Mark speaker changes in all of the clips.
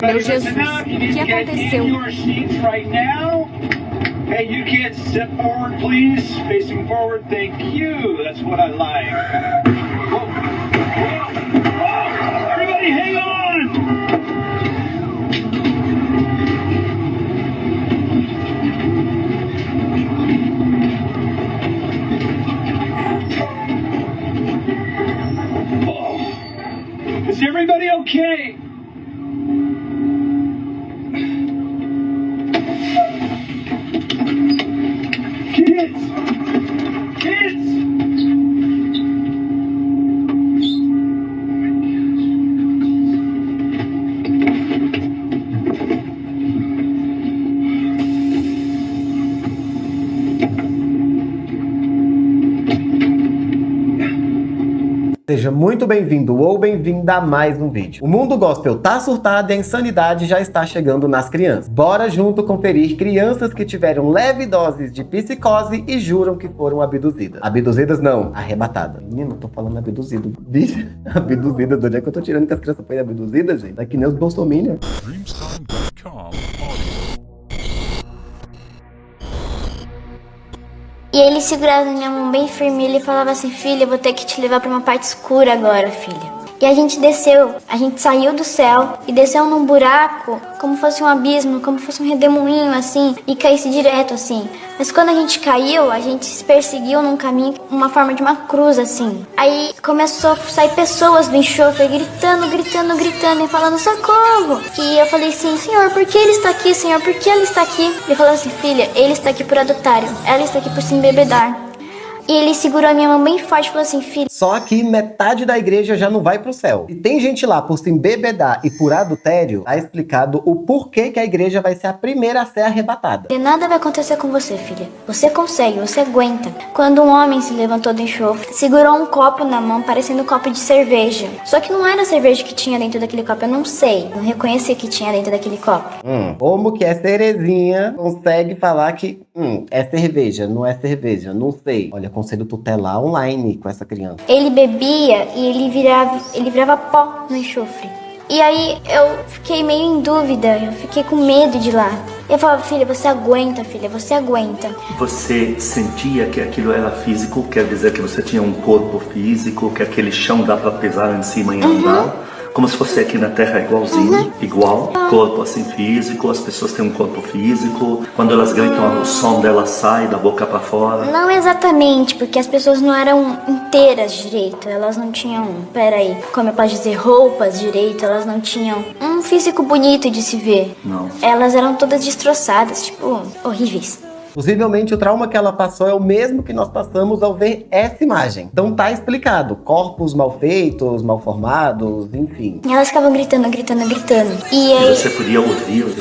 Speaker 1: Meu Jesus, o que aconteceu?
Speaker 2: Hey, you kids, step forward, please. Facing forward, thank you. That's what I like. Whoa. Whoa. Whoa. Everybody hang on! Whoa. Is everybody okay?
Speaker 3: Seja muito bem-vindo ou bem-vinda a mais um vídeo. O mundo gospel tá surtado e a insanidade já está chegando nas crianças. Bora junto conferir crianças que tiveram leve doses de psicose e juram que foram abduzidas. Abduzidas não, arrebatadas. Menino, eu tô falando abduzido. Bicho, abduzida, de onde é que eu tô tirando que as crianças foram abduzidas, gente? Daqui nem os bolsominions.
Speaker 4: E ele segurava minha mão bem firme e ele falava assim: filha, eu vou ter que te levar pra uma parte escura agora, filha. E a gente desceu, a gente saiu do céu e desceu num buraco, como fosse um abismo, como fosse um redemoinho assim, e caísse direto assim. Mas quando a gente caiu, a gente se perseguiu num caminho, uma forma de uma cruz assim. Aí começou a sair pessoas do enxofre gritando, gritando, gritando e falando socorro. E eu falei assim: Senhor, por que ele está aqui? Senhor, por que ele está aqui? Ele falou assim: filha, ele está aqui por adotário, ela está aqui por se embebedar. E ele segurou a minha mão bem forte e falou assim: filho.
Speaker 3: Só que metade da igreja já não vai pro céu. E tem gente lá por se embebedar e por adultério, tá explicado o porquê que a igreja vai ser a primeira a ser arrebatada.
Speaker 4: Nada vai acontecer com você, filha. Você consegue, você aguenta. Quando um homem se levantou do enxofre, segurou um copo na mão, parecendo um copo de cerveja. Só que não era a cerveja que tinha dentro daquele copo, eu não sei. Não reconheci o que tinha dentro daquele copo.
Speaker 3: Como que é Terezinha consegue falar que é cerveja, não é cerveja, não sei. Olha, conselho tutelar online com essa criança.
Speaker 4: Ele bebia e ele virava pó no enxofre. E aí eu fiquei meio em dúvida, eu fiquei com medo de ir lá. Eu falava: filha, você aguenta, filha, você aguenta.
Speaker 5: Você sentia que aquilo era físico, quer dizer que você tinha um corpo físico, que aquele chão dá pra pisar em cima e andar? Como se fosse aqui na Terra igualzinho, igual, corpo assim físico, as pessoas têm um corpo físico, quando elas gritam o som delas sai da boca pra fora.
Speaker 4: Não exatamente, porque as pessoas não eram inteiras direito, elas não tinham, como eu posso dizer, roupas direito, elas não tinham um físico bonito de se ver.
Speaker 5: Não.
Speaker 4: Elas eram todas destroçadas, tipo, horríveis.
Speaker 3: Possivelmente o trauma que ela passou é o mesmo que nós passamos ao ver essa imagem. Então tá explicado. Corpos mal feitos, mal formados, enfim.
Speaker 4: E elas ficavam gritando, gritando, gritando. E aí...
Speaker 5: você podia ouvir
Speaker 4: os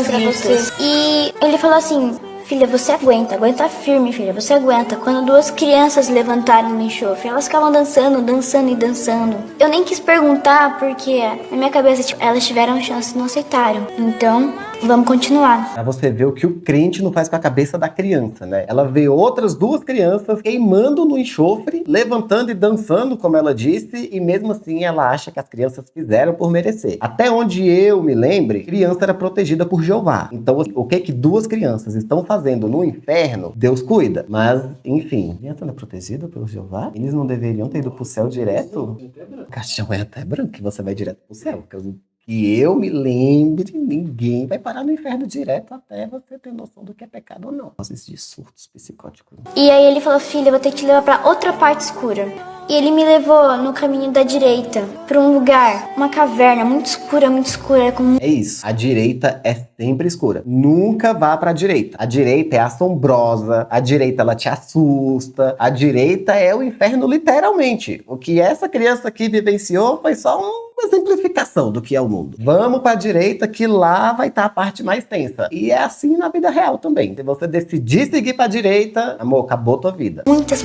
Speaker 4: gritos. E ele falou assim: filha, você aguenta, aguenta firme, filha, você aguenta. Quando duas crianças levantaram no enxofre, elas ficavam dançando, dançando e dançando. Eu nem quis perguntar, porque na minha cabeça, elas tiveram chance e não aceitaram. Então, vamos continuar.
Speaker 3: Pra você ver o que o crente não faz com a cabeça da criança, né? Ela vê outras duas crianças queimando no enxofre, levantando e dançando, como ela disse, e mesmo assim ela acha que as crianças fizeram por merecer. Até onde eu me lembre, criança era protegida por Jeová. Então, o que duas crianças estão fazendo no inferno, Deus cuida. Mas, enfim, criança não é protegida pelo Jeová? Eles não deveriam ter ido pro céu direto? O caixão é até branco que você vai direto pro céu, porque que eu me lembre, ninguém vai parar no inferno direto até você ter noção do que é pecado ou não. Às vezes de surtos psicóticos.
Speaker 4: E aí ele falou: filha, eu vou ter que te levar pra outra parte escura. E ele me levou no caminho da direita, pra um lugar, uma caverna muito escura, com...
Speaker 3: É isso, a direita é sempre escura. Nunca vá pra direita. A direita é assombrosa, a direita ela te assusta, a direita é o inferno literalmente. O que essa criança aqui vivenciou foi só uma exemplificação do que é o mundo. Vamos pra direita que lá vai estar a parte mais tensa. E é assim na vida real também. Se você decidir seguir pra direita, amor, acabou tua vida.
Speaker 4: Muitas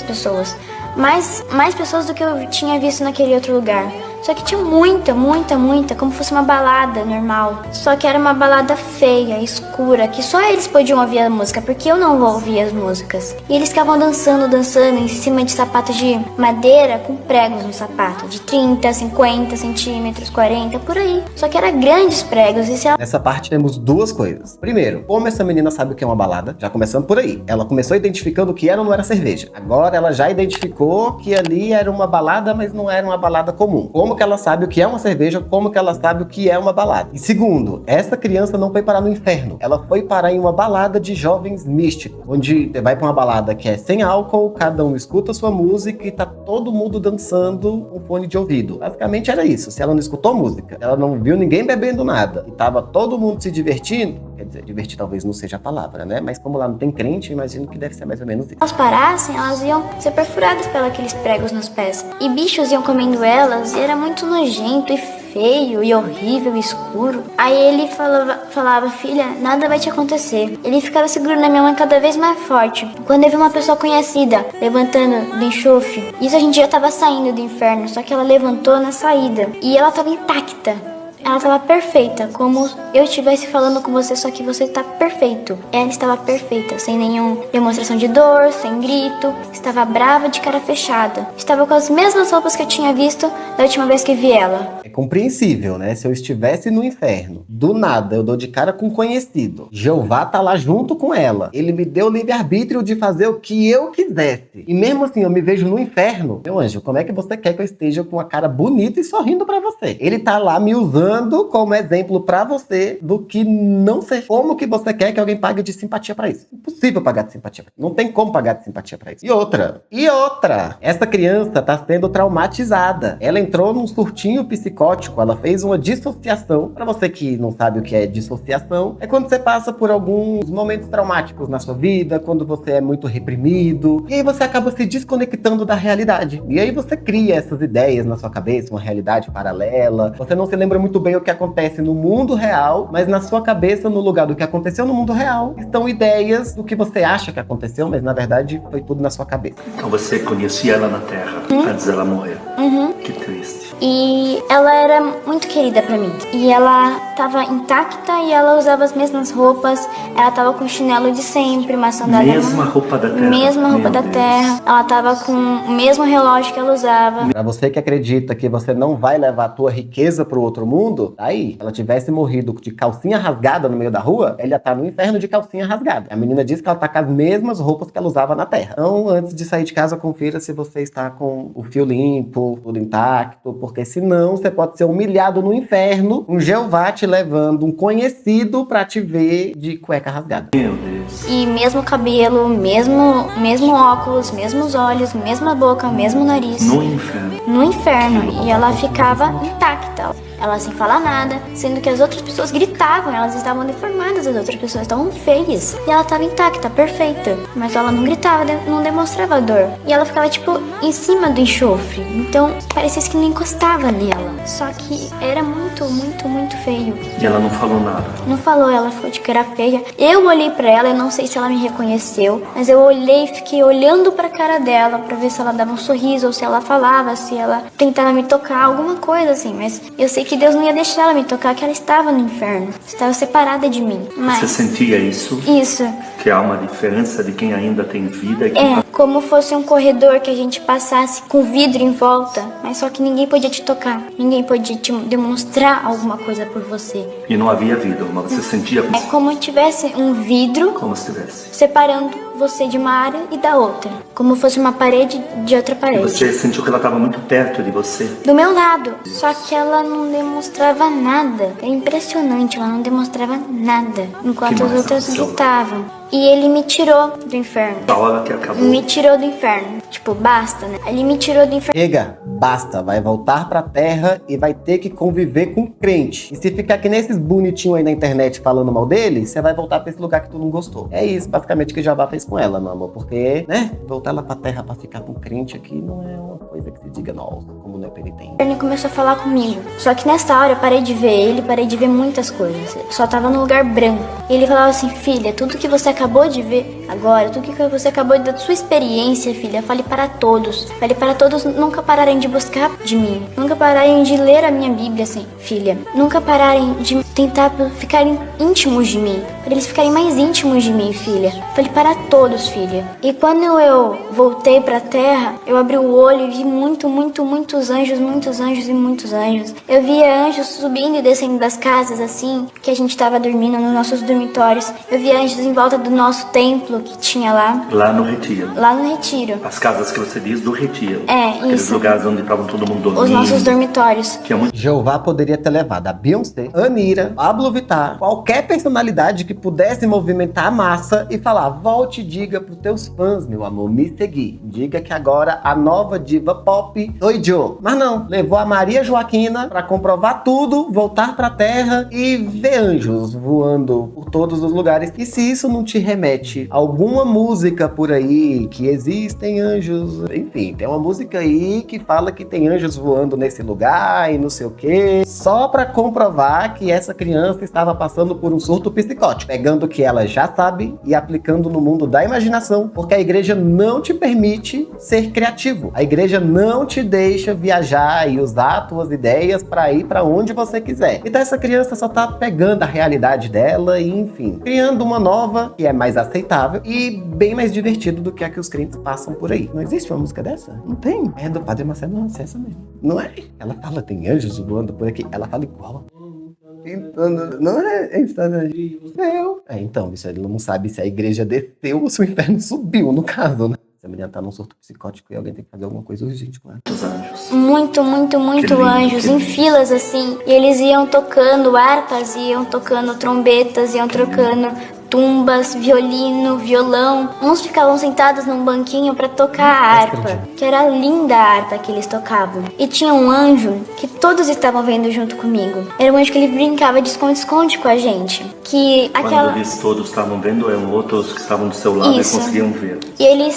Speaker 4: pessoas. Mais pessoas do que eu tinha visto naquele outro lugar. Só que tinha muita, como fosse uma balada normal. Só que era uma balada feia, escura, que só eles podiam ouvir a música, porque eu não vou ouvir as músicas. E eles ficavam dançando em cima de sapatos de madeira com pregos no sapato, de 30, 50 centímetros, 40, por aí. Só que era grandes pregos. E se ela...
Speaker 3: Nessa parte temos duas coisas. Primeiro, como essa menina sabe o que é uma balada? Já começando por aí. Ela começou identificando o que era ou não era cerveja. Agora ela já identificou que ali era uma balada, mas não era uma balada comum. Como que ela sabe o que é uma cerveja? Como que ela sabe o que é uma balada? E segundo, essa criança não foi parar no inferno. Ela foi parar em uma balada de jovens místicos, onde vai pra uma balada que é sem álcool, cada um escuta sua música e tá todo mundo dançando com fone de ouvido. Basicamente era isso. Se ela não escutou música, ela não viu ninguém bebendo nada e tava todo mundo se divertindo, quer dizer, divertir talvez não seja a palavra, né? Mas como lá não tem crente, eu imagino que deve ser mais ou menos isso.
Speaker 4: Se elas parassem, elas iam ser perfuradas pelos pregos nos pés. E bichos iam comendo elas e era muito nojento e feio e horrível e escuro. Aí ele falava, filha, nada vai te acontecer. Ele ficava segurando a minha mãe cada vez mais forte. Quando eu vi uma pessoa conhecida levantando do enxofre, isso a gente já tava saindo do inferno, só que ela levantou na saída e ela tava intacta. Ela estava perfeita, como eu estivesse falando com você, só que você está perfeito. Ela estava perfeita, sem nenhuma demonstração de dor, sem grito. Estava brava, de cara fechada. Estava com as mesmas roupas que eu tinha visto da última vez que vi ela.
Speaker 3: É compreensível, né? Se eu estivesse no inferno, do nada eu dou de cara com um conhecido. Jeová tá lá junto com ela. Ele me deu o livre-arbítrio de fazer o que eu quisesse. E mesmo assim eu me vejo no inferno. Meu anjo, como é que você quer que eu esteja com uma cara bonita e sorrindo pra você? Ele tá lá me usando como exemplo pra você do que não ser. Como que você quer que alguém pague de simpatia pra isso? Impossível pagar de simpatia. Não tem como pagar de simpatia pra isso. E outra. Essa criança tá sendo traumatizada. Ela entrou num surtinho psicótico. Ela fez uma dissociação. Pra você que não sabe o que é dissociação, é quando você passa por alguns momentos traumáticos na sua vida, quando você é muito reprimido. E aí você acaba se desconectando da realidade. E aí você cria essas ideias na sua cabeça, uma realidade paralela. Você não se lembra muito bem o que acontece no mundo real, mas na sua cabeça, no lugar do que aconteceu no mundo real, estão ideias do que você acha que aconteceu, mas na verdade foi tudo na sua cabeça.
Speaker 5: Então você conhecia ela na Terra, antes dela morrer. Que triste.
Speaker 4: E ela era muito querida pra mim. E ela tava intacta e ela usava as mesmas roupas. Ela tava com o chinelo de sempre, uma sandália.
Speaker 5: Mesma roupa da Terra.
Speaker 4: Mesma roupa da Terra. Ela tava com o mesmo relógio que ela usava.
Speaker 3: Pra você que acredita que você não vai levar a tua riqueza pro outro mundo, aí, se ela tivesse morrido de calcinha rasgada no meio da rua, ela ia estar no inferno de calcinha rasgada. A menina disse que ela tá com as mesmas roupas que ela usava na Terra. Então, antes de sair de casa, confira se você está com o fio limpo, tudo intacto, porque senão você pode ser humilhado no inferno, um Jeová te levando um conhecido pra te ver de cueca rasgada.
Speaker 5: Meu Deus.
Speaker 4: E mesmo cabelo, mesmo óculos, mesmos olhos, mesma boca, mesmo nariz.
Speaker 5: No inferno.
Speaker 4: No inferno. E ela ficava intacta. Ela sem falar nada, sendo que as outras pessoas gritavam, elas estavam deformadas, as outras pessoas estavam feias. E ela estava intacta, perfeita. Mas ela não gritava, não demonstrava dor. E ela ficava, tipo, em cima do enxofre. Então, parecia que não encostava nela. Só que era muito, muito, muito feio.
Speaker 5: E ela não falou nada.
Speaker 4: Não falou, ela falou de que era feia. Eu olhei pra ela, eu não sei se ela me reconheceu, mas eu olhei e fiquei olhando pra cara dela pra ver se ela dava um sorriso, ou se ela falava, se ela tentava me tocar, alguma coisa assim. Mas eu sei que Deus não ia deixar ela me tocar, que ela estava no inferno. Estava separada de mim. Mas...
Speaker 5: Você sentia isso?
Speaker 4: Isso.
Speaker 5: Que há uma diferença de quem ainda tem vida e
Speaker 4: É, como fosse um corredor que a gente passasse com vidro em volta, mas só que ninguém podia te tocar. Ninguém podia te demonstrar alguma coisa por você.
Speaker 5: E não havia vida, mas você sentia
Speaker 4: É como se tivesse um vidro
Speaker 5: como se tivesse.
Speaker 4: separando você de uma área e da outra. Como fosse uma parede de outra
Speaker 5: E
Speaker 4: parede.
Speaker 5: você sentiu que ela estava muito perto de você.
Speaker 4: Do meu lado. Só que ela não demonstrava nada. É impressionante, ela não demonstrava nada. Enquanto
Speaker 5: Que
Speaker 4: as
Speaker 5: mais
Speaker 4: outras
Speaker 5: aconteceu?
Speaker 4: gritavam. E ele me tirou do inferno.
Speaker 5: A hora que acabou.
Speaker 4: Me tirou do inferno. Tipo, basta, né? Ele me tirou do inferno.
Speaker 3: Chega, basta, vai voltar pra terra e vai ter que conviver com crente. E se ficar que nem esses bonitinhos aí na internet falando mal dele, você vai voltar pra esse lugar que tu não gostou. É isso, basicamente, que Jeová fez com ela, meu amor. Porque, né, voltar ela pra terra pra ficar com crente aqui não é uma coisa que se diga, nossa, como não é penitente.
Speaker 4: Ele começou a falar comigo. Só que nessa hora eu parei de ver ele, parei de ver muitas coisas. Eu só tava num lugar branco. E ele falava assim, filha, tudo que você acabou de ver Agora, tudo que você acabou de dar sua experiência, filha, fale para todos. Fale para todos nunca pararem de buscar de mim. Nunca pararem de ler a minha Bíblia, assim, filha. Nunca pararem de tentar ficarem íntimos de mim. Para eles ficarem mais íntimos de mim, filha. Fale para todos, filha. E quando eu voltei para a terra, eu abri o olho e vi muitos anjos, muitos anjos e muitos anjos. Eu via anjos subindo e descendo das casas, assim, que a gente estava dormindo nos nossos dormitórios. Eu via anjos em volta do nosso templo que tinha lá.
Speaker 5: Lá no Retiro.
Speaker 4: Lá no Retiro.
Speaker 5: As casas que você diz do Retiro.
Speaker 4: É,
Speaker 5: Aqueles
Speaker 4: isso.
Speaker 5: lugares onde estavam todo mundo dormindo.
Speaker 4: Os nossos dormitórios.
Speaker 5: Que é muito...
Speaker 3: Jeová poderia ter levado a Beyoncé, Anira, Pablo Vittar, qualquer personalidade que pudesse movimentar a massa e falar: volte e diga pros teus fãs, meu amor, me seguir. Diga que agora a nova diva pop sou eu. Mas não, levou a Maria Joaquina pra comprovar tudo, voltar pra terra e ver anjos voando por todos os lugares. E se isso não te remete a alguma música por aí que existem anjos, enfim, tem uma música aí que fala que tem anjos voando nesse lugar e não sei o que, só pra comprovar que essa criança estava passando por um surto psicótico, pegando o que ela já sabe e aplicando no mundo da imaginação, porque a igreja não te permite ser criativo. A igreja não te deixa viajar e usar tuas ideias pra ir pra onde você quiser. Então essa criança só tá pegando a realidade dela e, enfim, criando uma nova que é mais aceitável e bem mais divertido do que a que os crentes passam por aí. Não existe uma música dessa? Não tem. É do Padre Marcelo, não, é essa mesmo. Não é? Ela fala, tem anjos voando por aqui. Ela fala igual. Então, não é céu. Então, isso ele não sabe se a igreja desceu ou se o inferno subiu, no caso, né? Se a menina tá num surto psicótico e alguém tem que fazer alguma coisa urgente com ela.
Speaker 5: Os anjos.
Speaker 4: Muito
Speaker 5: lindo,
Speaker 4: anjos,
Speaker 5: que
Speaker 4: em
Speaker 5: lindo.
Speaker 4: filas assim. E eles iam tocando harpas, iam tocando trombetas, iam trocando tumbas, violino, violão. Uns ficavam sentados num banquinho pra tocar a harpa, que era linda a harpa que eles tocavam. E tinha um anjo que todos estavam vendo junto comigo. Era um anjo que ele brincava de esconde-esconde com a gente. Que aquela...
Speaker 5: Quando eles todos estavam vendo, eram outros que estavam do seu lado
Speaker 4: Isso.
Speaker 5: e conseguiam ver.
Speaker 4: E ele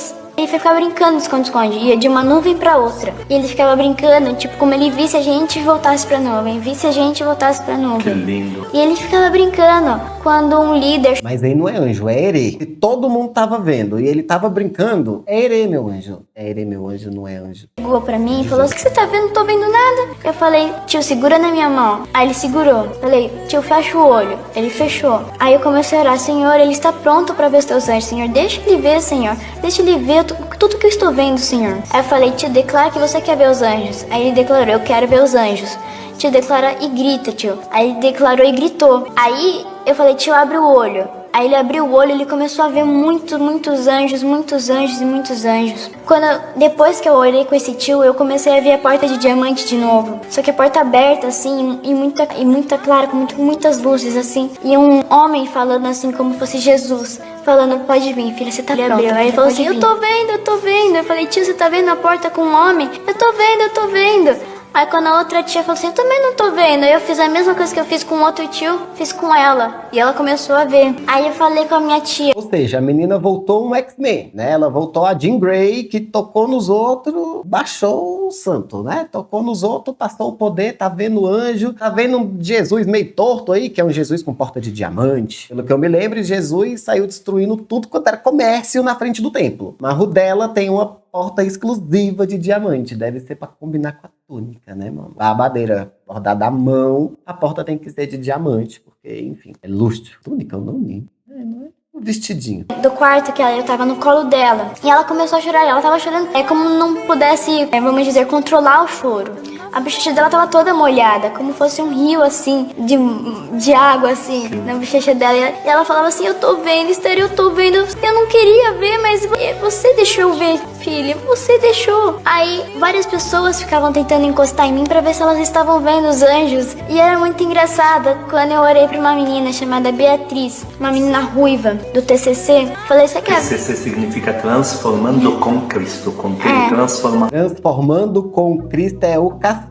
Speaker 4: ficava brincando de esconde-esconde, ia de uma nuvem pra outra. E ele ficava brincando, tipo, como ele visse a gente e voltasse pra nuvem, visse a gente e voltasse pra
Speaker 5: Que
Speaker 4: nuvem.
Speaker 5: lindo.
Speaker 4: E ele ficava brincando quando um líder
Speaker 3: Mas aí não é anjo, é herê. Se todo mundo tava vendo e ele tava brincando, é herê, meu anjo. É herê, meu anjo, não é anjo.
Speaker 4: chegou pra mim e falou: o que você tá vendo? Não tô vendo nada. Eu falei: tio, segura na minha mão. Aí ele segurou. Falei: tio, fecha o olho. Ele fechou. Aí eu comecei a orar: Senhor, ele está pronto pra ver os teus anjos. Senhor, deixa ele ver, Senhor. Deixa ele ver tudo que eu estou vendo, Senhor. Aí eu falei: tio, declara que você quer ver os anjos. Aí ele declarou: eu quero ver os anjos. Tio, declara e grita, tio. Aí ele declarou e gritou. Aí eu falei: tio, abre o olho. Aí ele abriu o olho e ele começou a ver muitos anjos e muitos anjos. Depois que eu orei com esse tio, eu comecei a ver a porta de diamante de novo. Só que a porta aberta, assim, e muita clara, com muitas luzes, assim. E um homem falando assim, como fosse Jesus. Falando: pode vir, filha, você tá pronta. Aí ele falou assim: eu tô vendo. Eu falei: tio, você tá vendo a porta com um homem? Eu tô vendo. Aí quando a outra tia falou assim: eu também não tô vendo. Aí eu fiz a mesma coisa que eu fiz com o outro tio, fiz com ela. E ela começou a ver. Aí eu falei com a minha tia:
Speaker 3: Ou seja, a menina voltou um X-Men, né? Ela voltou a Jean Grey, que tocou nos outros, baixou o santo, né? Tocou nos outros, passou o poder, tá vendo anjo, tá vendo um Jesus meio torto aí, que é um Jesus com porta de diamante. Pelo que eu me lembro, Jesus saiu destruindo tudo quanto era comércio na frente do templo. Mas o dela tem uma porta exclusiva de diamante. Deve ser pra combinar com a túnica, né, mano? A babadeira bordada à mão, a porta tem que ser de diamante, porque, enfim, é lustre. Túnica, não é um vestidinho.
Speaker 4: do quarto, que eu tava no colo dela. E ela começou a chorar. Ela tava chorando como não pudesse, vamos dizer, controlar o choro. A bochecha dela tava toda molhada, como fosse um rio, assim, de água, assim, na bochecha dela. E ela falava assim: eu tô vendo, Esther, eu tô vendo. Eu não queria ver, mas você deixou eu ver, filha. Você deixou. Aí, várias pessoas ficavam tentando encostar em mim pra ver se elas estavam vendo os anjos. E era muito engraçado quando eu orei pra uma menina chamada Beatriz, uma menina ruiva, do TCC. Falei: você quer...
Speaker 5: TCC significa transformando com Cristo, com T, transforma.
Speaker 3: Transformando com Cristo é o cacete.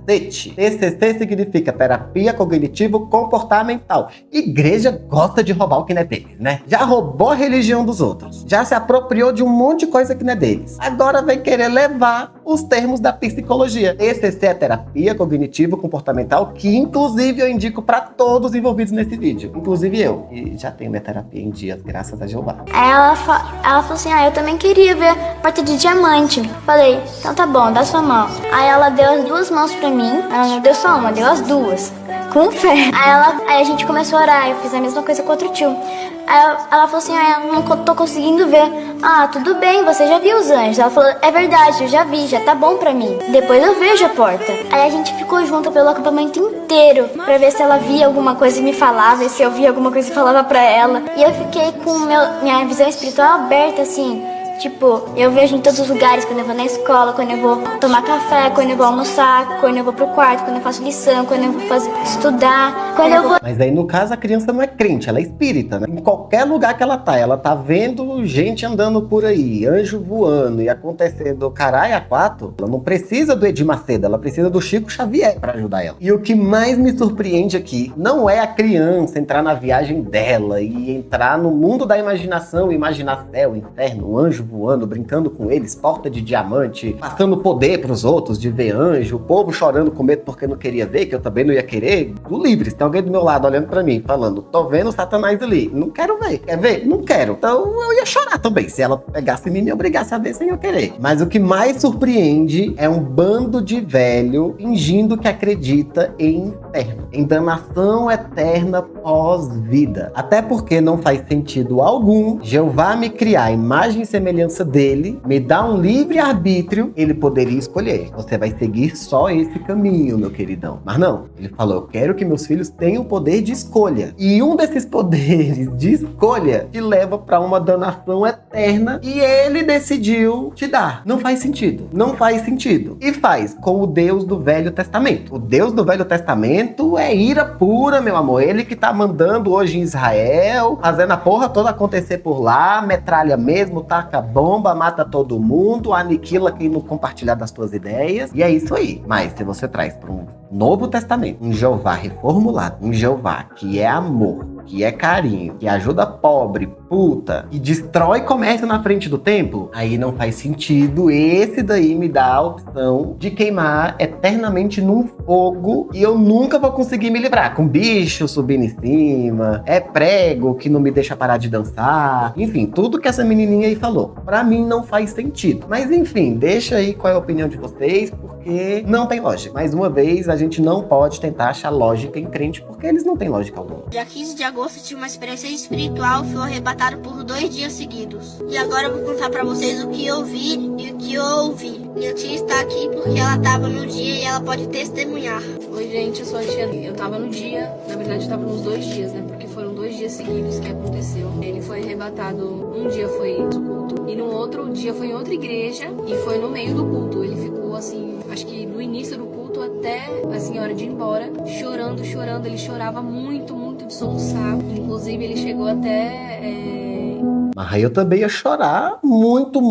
Speaker 3: TCC significa terapia cognitivo comportamental. Igreja gosta de roubar o que não é deles, né? Já roubou a religião dos outros. Já se apropriou de um monte de coisa que não é deles. Agora vem querer levar os termos da psicologia. TCC é terapia cognitivo comportamental, que inclusive eu indico para todos envolvidos nesse vídeo. Inclusive eu. E já tenho minha terapia em dias, graças a Jeová.
Speaker 4: Aí ela Ela falou assim, eu também queria ver a porta de diamante. Falei, então tá bom, dá sua mão. Aí ela deu as 2 mãos pra mim. Ela não deu só uma, deu as 2. Com fé. Aí a gente começou a orar, eu fiz a mesma coisa com outro tio. Aí ela falou assim, eu não tô conseguindo ver. Tudo bem, você já viu os anjos? Ela falou, é verdade, eu já vi, já tá bom pra mim. Depois eu vejo a porta. Aí a gente ficou junto pelo acampamento inteiro, pra ver se ela via alguma coisa e me falava, e se eu via alguma coisa e falava pra ela. E eu fiquei com minha visão espiritual aberta, assim. Tipo, eu vejo em todos os lugares, quando eu vou na escola, quando eu vou tomar café, quando eu vou almoçar, quando eu vou pro quarto, quando eu faço lição, quando eu vou estudar, quando eu vou...
Speaker 3: Mas aí, no caso, a criança não é crente, ela é espírita, né? Em qualquer lugar que ela tá vendo gente andando por aí, anjo voando e acontecendo caralho a quatro. Ela não precisa do Edir Macedo, ela precisa do Chico Xavier pra ajudar ela. E o que mais me surpreende aqui não é a criança entrar na viagem dela e entrar no mundo da imaginação, imaginar céu, inferno, anjo voando, brincando com eles, porta de diamante, passando poder pros outros de ver anjo, o povo chorando com medo porque não queria ver, que eu também não ia querer. Do livre, se tem alguém do meu lado olhando pra mim, falando, tô vendo o Satanás ali, não quero ver. Quer ver? Não quero. Então eu ia chorar também, se ela pegasse em mim e me obrigasse a ver sem eu querer. Mas o que mais surpreende é um bando de velho fingindo que acredita em inferno, em danação eterna pós-vida. Até porque não faz sentido algum Jeová me criar imagem e semelhança dele, me dá um livre-arbítrio, ele poderia escolher. Você vai seguir só esse caminho, meu queridão. Mas não, ele falou, eu quero que meus filhos tenham o poder de escolha. E um desses poderes de escolha te leva para uma danação eterna e ele decidiu te dar. Não faz sentido. Não faz sentido. E faz com o Deus do Velho Testamento. O Deus do Velho Testamento é ira pura, meu amor. Ele que tá mandando hoje em Israel, fazendo a porra toda acontecer por lá, metralha mesmo, taca bomba, mata todo mundo, aniquila quem não compartilhar das tuas ideias. E é isso aí. Mas se você traz para um Novo Testamento, um Jeová reformulado, um Jeová que é amor, que é carinho, que ajuda pobre, puta, e destrói comércio na frente do templo, aí não faz sentido. Esse daí me dá a opção de queimar eternamente num fogo e eu nunca vou conseguir me livrar. Com bicho subindo em cima, é prego que não me deixa parar de dançar, enfim, tudo que essa menininha aí falou. Pra mim não faz sentido. Mas enfim, deixa aí qual é a opinião de vocês, porque não tem lógica. Mais uma vez, a gente não pode tentar achar lógica em crente, porque eles não têm lógica alguma.
Speaker 6: Dia 15 de agosto tive uma experiência espiritual, fui arrebatado por 2 dias seguidos. E agora eu vou contar pra vocês o que eu vi e o que eu ouvi. Minha tia está aqui porque ela tava no dia e ela pode testemunhar.
Speaker 7: Oi gente, eu sou a tia. Eu tava no dia, na verdade eu tava nos 2 dias, né? Porque foram 2 dias seguidos que aconteceu. Ele foi arrebatado, um dia foi no culto e no outro dia foi em outra igreja e foi no meio do culto. Ele ficou assim, acho que do início do culto até assim, a hora de ir embora, chorando. Ele chorava muito de soluçar. Inclusive ele chegou até...
Speaker 3: Mas aí eu também ia chorar muito,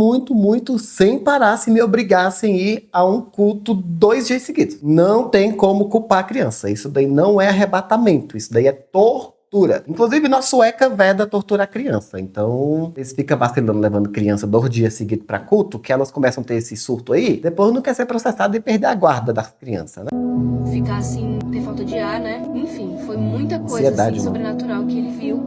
Speaker 3: sem parar se me obrigassem a ir a um culto 2 dias seguidos. Não tem como culpar a criança. Isso daí não é arrebatamento, isso daí é tortura. Inclusive, nosso ECA veda torturar a criança. Então, eles ficam vacilando, levando criança 2 dias seguidos pra culto, que elas começam a ter esse surto aí, depois não quer ser processado e perder a guarda das crianças, né?
Speaker 7: Ficar assim, ter falta de ar, né? Enfim, foi muita coisa
Speaker 3: Ansiedade,
Speaker 7: assim, sobrenatural que ele viu.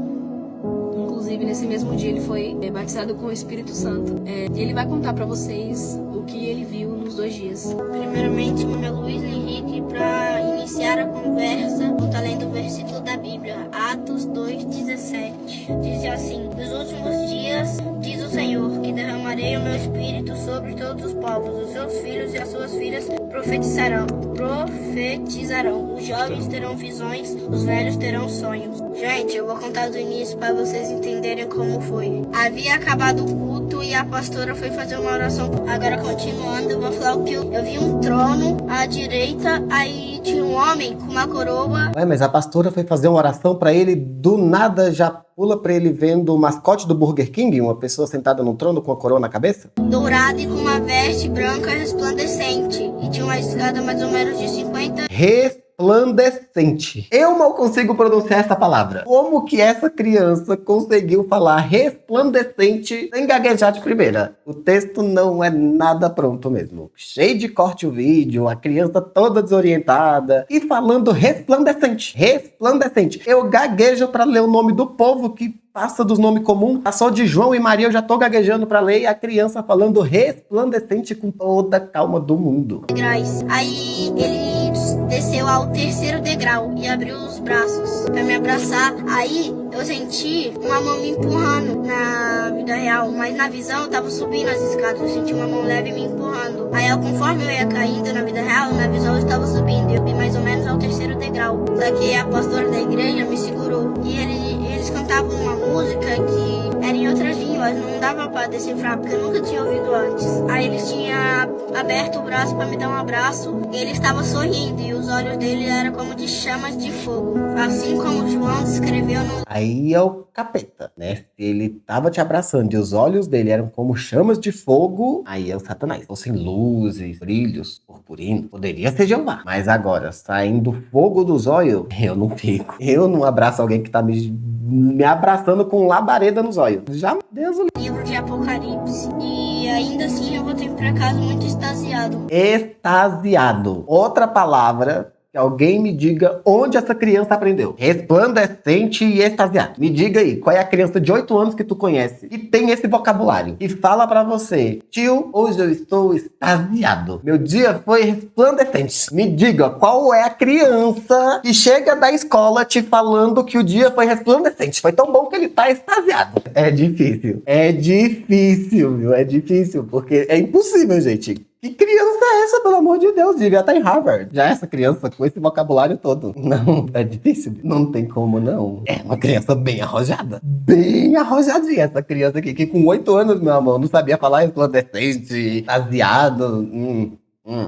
Speaker 7: Inclusive, nesse mesmo dia, ele foi batizado com o Espírito Santo. Ele vai contar pra vocês o que ele viu nos 2 dias.
Speaker 6: Primeiramente, meu nome é Luiz Henrique. Para iniciar a conversa, vou estar lendo o versículo da Bíblia, Atos 2:17. Diz assim: nos últimos dias, diz o Senhor, que derramarei o meu Espírito sobre todos os povos. Os seus filhos e as suas filhas profetizarão. Os jovens terão visões, os velhos terão sonhos. Gente, eu vou contar do início para vocês entenderem como foi. Havia acabado o culto e a pastora foi fazer uma oração. Agora, continuando, eu vou falar o que eu vi um trono à direita, aí tinha um homem com uma coroa.
Speaker 3: Ué, mas a pastora foi fazer uma oração pra ele, do nada já pula pra ele vendo o mascote do Burger King, uma pessoa sentada no trono com a coroa na cabeça?
Speaker 6: Dourada e com uma veste branca resplandecente. E tinha uma escada mais ou menos de 50.
Speaker 3: Resplandecente. Eu mal consigo pronunciar essa palavra. Como que essa criança conseguiu falar resplandecente sem gaguejar de primeira? O texto não é nada pronto mesmo. Cheio de corte o vídeo, a criança toda desorientada e falando resplandecente. Resplandecente. Eu gaguejo pra ler o nome do povo que passa dos nomes comuns. Passou de João e Maria, eu já tô gaguejando pra ler. E a criança falando resplandecente com toda a calma do mundo.
Speaker 6: Degraus. Aí ele desceu ao 3º degrau e abriu os braços pra me abraçar. Aí eu senti uma mão me empurrando na vida real, mas na visão eu tava subindo as escadas. Eu senti uma mão leve me empurrando. Aí conforme eu ia caindo na vida real, na visão eu estava subindo. Eu vi mais ou menos ao 3º degrau. Só que a pastora da igreja me segurou. E eles cantavam uma música que era em outras línguas, não dava pra decifrar, porque eu nunca tinha ouvido antes. Aí eles tinham aberto o braço pra me dar um abraço, e ele estava sorrindo, e os olhos dele eram como de chamas de fogo, assim como João descreveu no...
Speaker 3: Aí é o capeta, né? Se ele tava te abraçando e os olhos dele eram como chamas de fogo, aí é o Satanás. Se fossem luzes, brilhos, purpurino, poderia ser Jeová. Mas agora, saindo fogo dos olhos, eu não fico. Eu não abraço alguém que tá me abraçando com labareda nos olhos. Já, Deus o
Speaker 6: livro de Apocalipse. E ainda assim eu voltei pra casa muito extasiado.
Speaker 3: Extasiado. Outra palavra que alguém me diga onde essa criança aprendeu. Resplandecente e extasiado. Me diga aí, qual é a criança de 8 anos que tu conhece e tem esse vocabulário e fala pra você: tio, hoje eu estou extasiado. Meu dia foi resplandecente. Me diga, qual é a criança que chega da escola te falando que o dia foi resplandecente? Foi tão bom que ele tá extasiado. É difícil. É difícil, viu? É difícil, porque é impossível, gente. Que criança é essa, pelo amor de Deus? Devia estar em Harvard. Já essa criança com esse vocabulário todo. Não, é difícil. Não tem como, não. É uma criança bem arrojada. Bem arrojadinha essa criança aqui. Que com 8 anos, meu amor, não sabia falar resplandecente, extasiado.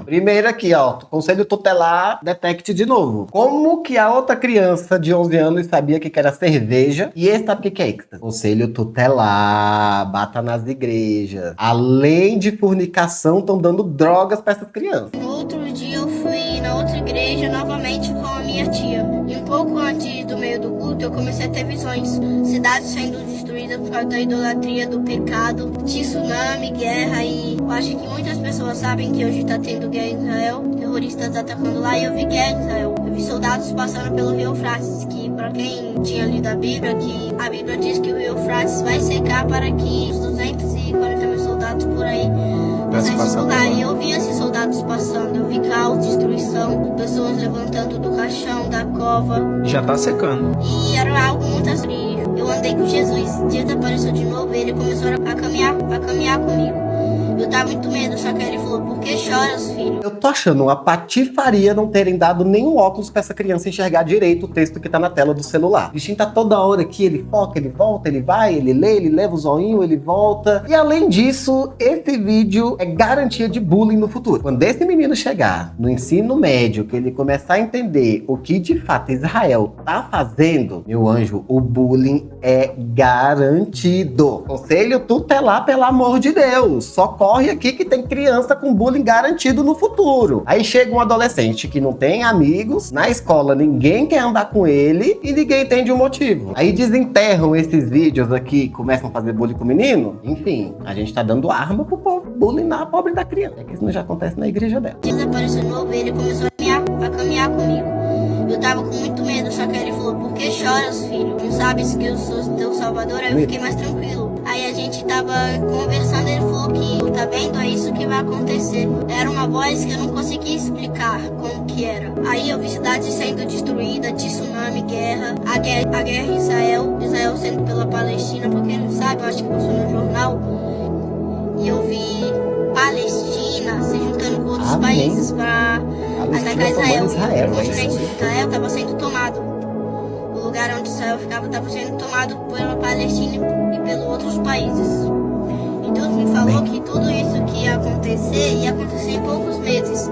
Speaker 3: Primeiro aqui, ó, conselho tutelar, detecte de novo. Como que a outra criança de 11 anos sabia que era cerveja e esse sabe o que é êxtase? Conselho tutelar, bata nas igrejas. Além de fornicação, estão dando drogas pra essas crianças.
Speaker 6: No outro dia eu fui na outra igreja novamente com a minha tia. E um pouco antes do meio do culto eu comecei a ter visões. Cidades sendo destruídas por causa da idolatria, do pecado, tsunami, guerra. E eu acho que muitas pessoas sabem que hoje tá tendo guerra em Israel, terroristas atacando lá, e eu vi guerra em Israel. Eu vi soldados passando pelo rio Eufrates, que pra quem tinha lido a Bíblia, que a Bíblia diz que o rio Eufrates vai secar para que os 240 mil soldados por aí possam esse lugar. E eu vi esses soldados passando, eu vi caos, destruição, pessoas levantando do caixão, da cova.
Speaker 8: Já tá secando.
Speaker 6: E era algo muito assim. Eu andei com Jesus, Deus apareceu de novo e ele começou a caminhar comigo. Eu tava muito medo, só que ele falou: por que choras, filho?
Speaker 3: Eu tô achando uma patifaria não terem dado nenhum óculos pra essa criança enxergar direito o texto que tá na tela do celular. O bichinho tá toda hora aqui, ele foca, ele volta, ele vai, ele lê, ele leva o zoinho, ele volta. E além disso, esse vídeo é garantia de bullying no futuro. Quando esse menino chegar no ensino médio, que ele começar a entender o que de fato Israel tá fazendo, meu anjo, o bullying é garantido. Conselho tutelar, pelo amor de Deus. Só corre aqui que tem criança com bullying garantido no futuro. Aí chega um adolescente que não tem amigos, na escola ninguém quer andar com ele e ninguém entende o motivo. Aí desenterram esses vídeos aqui, começam a fazer bullying com o menino. Enfim, a gente tá dando arma pro povo bullying na pobre da criança. É que isso não já acontece na igreja dela.
Speaker 6: Deus apareceu de novo e ele começou a caminhar comigo. Eu tava com muito medo, só que ele falou: por que choras, filho? Não sabes que eu sou teu salvador? Aí eu fiquei mais tranquilo. Aí a gente tava conversando e ele falou que, tá vendo, é isso que vai acontecer. Era uma voz que eu não conseguia explicar como que era. Aí eu vi cidades sendo destruídas, tsunami, guerra, a guerra em Israel sendo pela Palestina, pra quem não sabe, eu acho que passou no jornal. E eu vi Palestina se juntando com outros países pra atacar Israel. O continente de Israel tava sendo tomado. O lugar onde Israel ficava estava sendo tomado pela Palestina e pelos outros países. E Deus me falou que tudo isso que ia acontecer em poucos meses.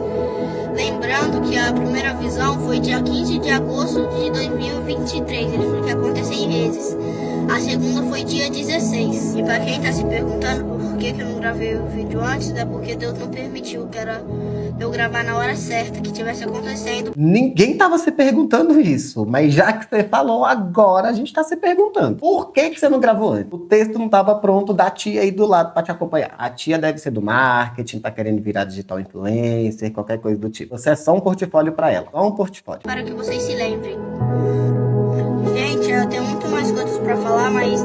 Speaker 6: Lembrando que a primeira visão foi dia 15 de agosto de 2023. Ele falou que ia acontecer em meses. A segunda foi dia 16. E pra quem tá se perguntando por que eu não gravei o vídeo antes, é porque Deus não permitiu que era eu gravar na hora certa, que tivesse acontecendo.
Speaker 3: Ninguém tava se perguntando isso, mas já que você falou agora, a gente tá se perguntando. Por que você não gravou antes? O texto não tava pronto da tia aí do lado pra te acompanhar. A tia deve ser do marketing, tá querendo virar digital influencer, qualquer coisa do tipo. Você é só um portfólio pra ela, só um portfólio.
Speaker 6: Para que vocês se lembrem. Gente, eu tenho muito mais coisas pra falar, mas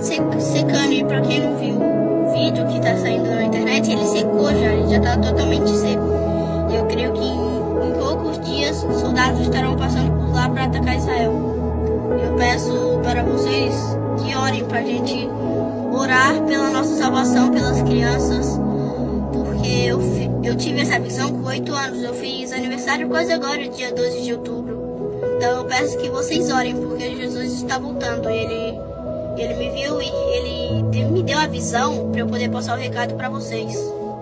Speaker 6: secando. E pra quem não viu o vídeo que tá saindo na internet, ele secou já, ele já tá totalmente seco. Eu creio que em poucos dias soldados estarão passando por lá para atacar Israel. Eu peço para vocês que orem pra gente orar pela nossa salvação, pelas crianças, porque eu tive essa visão com 8 anos. Eu fiz aniversário quase agora, dia 12 de outubro. Então eu peço que vocês orem, porque Jesus está voltando. Ele me viu e ele me deu a visão para eu poder passar o recado para vocês.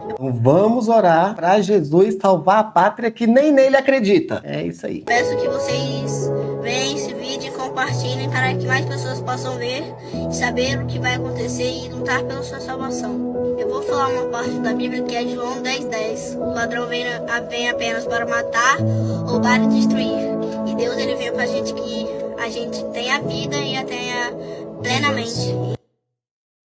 Speaker 3: Então vamos orar para Jesus salvar a pátria que nem nele acredita. É isso aí.
Speaker 6: Peço que vocês vejam esse vídeo e compartilhem para que mais pessoas possam ver e saber o que vai acontecer e lutar pela sua salvação. Eu vou falar uma parte da Bíblia que é João 10:10. O ladrão vem apenas para matar, roubar e destruir. E Deus, ele veio para a gente que a gente tenha vida e a tenha plenamente.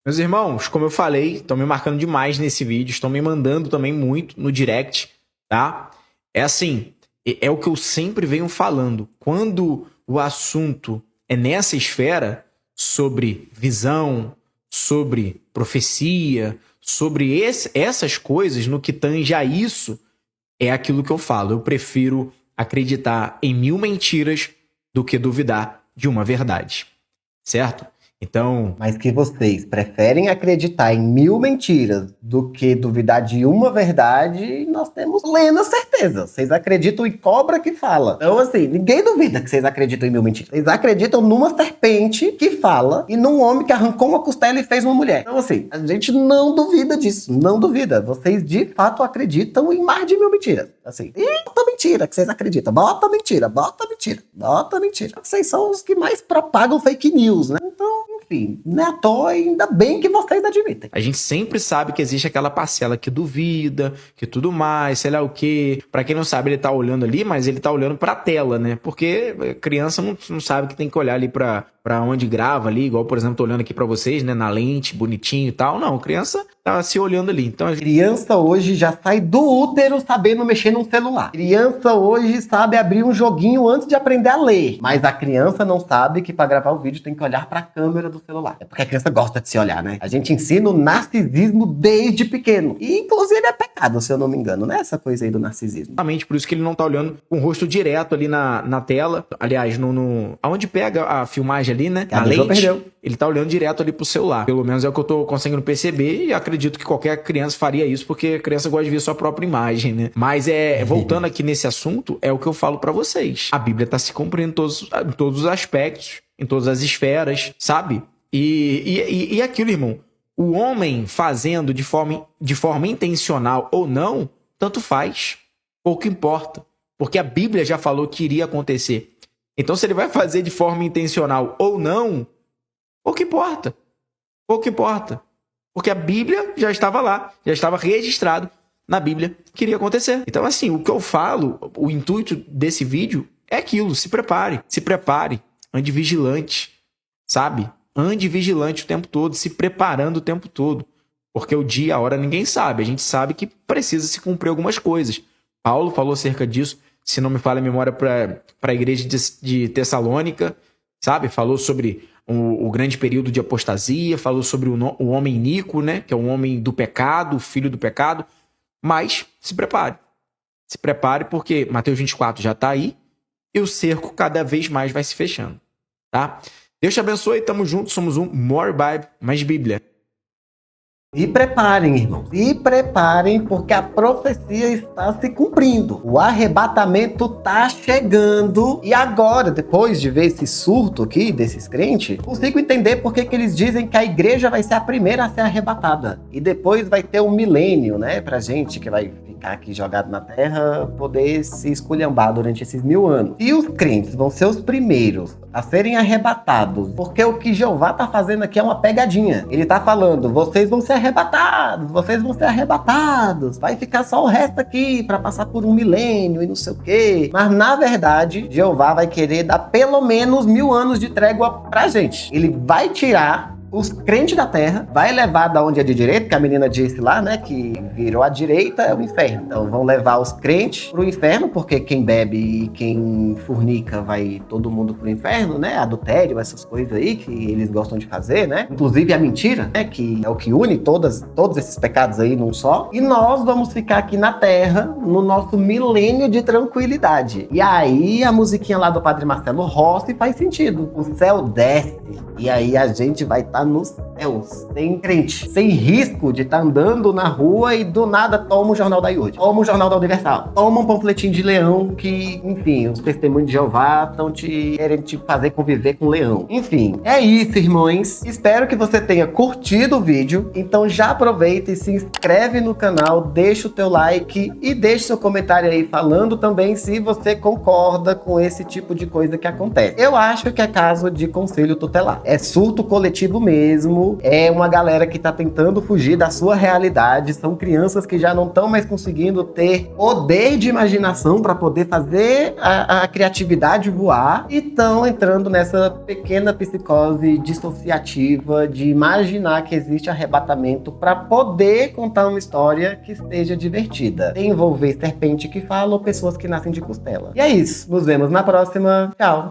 Speaker 8: Meus irmãos, como eu falei, estão me marcando demais nesse vídeo, estão me mandando também muito no direct, tá? É assim, é o que eu sempre venho falando. Quando o assunto é nessa esfera, sobre visão, sobre profecia, sobre essas coisas, no que tange a isso, é aquilo que eu falo. Eu prefiro acreditar em 1000 mentiras do que duvidar de uma verdade, certo? Então...
Speaker 3: Mas que vocês preferem acreditar em 1000 mentiras do que duvidar de uma verdade, nós temos plena certeza. Vocês acreditam em cobra que fala. Então, assim, ninguém duvida que vocês acreditam em 1000 mentiras. Vocês acreditam numa serpente que fala e num homem que arrancou uma costela e fez uma mulher. Então, assim, a gente não duvida disso. Não duvida. Vocês, de fato, acreditam em mais de 1000 mentiras. Assim, e bota mentira que vocês acreditam. Bota mentira, bota mentira, bota mentira. Vocês são os que mais propagam fake news, né? Então, enfim, não é à toa, ainda bem que vocês admitem.
Speaker 8: A gente sempre sabe que existe aquela parcela que duvida, que tudo mais, sei lá o quê. Pra quem não sabe, ele tá olhando ali, mas ele tá olhando pra tela, né? Porque criança não sabe que tem que olhar ali pra onde grava ali, igual, por exemplo, tô olhando aqui pra vocês, né? Na lente, bonitinho e tal. Não, criança tá se olhando ali. Então,
Speaker 3: criança hoje já sai do útero sabendo mexer num celular. Criança hoje sabe abrir um joguinho antes de aprender a ler. Mas a criança não sabe que pra gravar o vídeo tem que olhar pra câmera do celular. É porque a criança gosta de se olhar, né? A gente ensina o narcisismo desde pequeno. E, inclusive, é pecado, se eu não me engano, né? Essa coisa aí do narcisismo.
Speaker 8: Exatamente, por isso que ele não tá olhando com o rosto direto ali na tela. Aliás, aonde pega a filmagem ali, né? Na lente, ele tá olhando direto ali pro celular. Pelo menos é o que eu tô conseguindo perceber e acredito que qualquer criança faria isso, porque a criança gosta de ver sua própria imagem, né? Mas voltando aqui nesse assunto, é o que eu falo pra vocês. A Bíblia tá se cumprindo em todos os aspectos, em todas as esferas, sabe? E aquilo, irmão, o homem fazendo de forma intencional ou não, tanto faz, pouco importa. Porque a Bíblia já falou que iria acontecer. Então, se ele vai fazer de forma intencional ou não, pouco importa. Pouco importa. Porque a Bíblia já estava lá, já estava registrado na Bíblia que iria acontecer. Então, assim, o que eu falo, o intuito desse vídeo é aquilo, se prepare, ande vigilante, sabe? Ande vigilante o tempo todo, se preparando o tempo todo. Porque o dia, a hora, ninguém sabe. A gente sabe que precisa se cumprir algumas coisas. Paulo falou acerca disso, se não me falha a memória, para a igreja de Tessalônica, sabe? Falou sobre o grande período de apostasia, falou sobre o homem iníquo, né? Que é o homem do pecado, o filho do pecado. Mas se prepare. Se prepare porque Mateus 24 já está aí e o cerco cada vez mais vai se fechando, tá? Deus te abençoe, tamo junto, somos um More Bible, mais Bíblia.
Speaker 3: E preparem, irmãos. E preparem, porque a profecia está se cumprindo. O arrebatamento tá chegando. E agora, depois de ver esse surto aqui desses crentes, consigo entender por que eles dizem que a igreja vai ser a primeira a ser arrebatada. E depois vai ter um milênio, né? Pra gente que vai ficar aqui jogado na terra, poder se esculhambar durante esses 1000 anos. E os crentes vão ser os primeiros a serem arrebatados. Porque o que Jeová tá fazendo aqui é uma pegadinha. Ele tá falando, vocês vão ser arrebatados, vocês vão ser arrebatados, vai ficar só o resto aqui para passar por um milênio e não sei o quê. Mas na verdade, Jeová vai querer dar pelo menos 1000 anos de trégua pra gente. Ele vai tirar os crentes da terra, vai levar da onde é de direita, que a menina disse lá, né, que virou à direita é o inferno. Então vão levar os crentes pro inferno, porque quem bebe e quem fornica vai todo mundo pro inferno, né, adultério, essas coisas aí que eles gostam de fazer, né, inclusive a mentira, né, que é o que une todos esses pecados aí num só. E nós vamos ficar aqui na terra, no nosso milênio de tranquilidade. E aí a musiquinha lá do Padre Marcelo Rossi faz sentido. O céu desce e aí a gente vai estar no céu, sem crente, sem risco de estar andando na rua e do nada toma o Jornal da IUD, toma o Jornal da Universal, toma um panfletinho de leão que, enfim, os testemunhos de Jeová estão querendo te fazer conviver com leão. Enfim, é isso, irmãos. Espero que você tenha curtido o vídeo. Então já aproveita e se inscreve no canal, deixa o teu like e deixa seu comentário aí falando também se você concorda com esse tipo de coisa que acontece. Eu acho que é caso de conselho tutelar. É surto coletivo mesmo, é uma galera que tá tentando fugir da sua realidade, são crianças que já não estão mais conseguindo ter poder de imaginação para poder fazer a criatividade voar e estão entrando nessa pequena psicose dissociativa de imaginar que existe arrebatamento para poder contar uma história que seja divertida, sem envolver serpente que fala ou pessoas que nascem de costela. E é isso, nos vemos na próxima, tchau!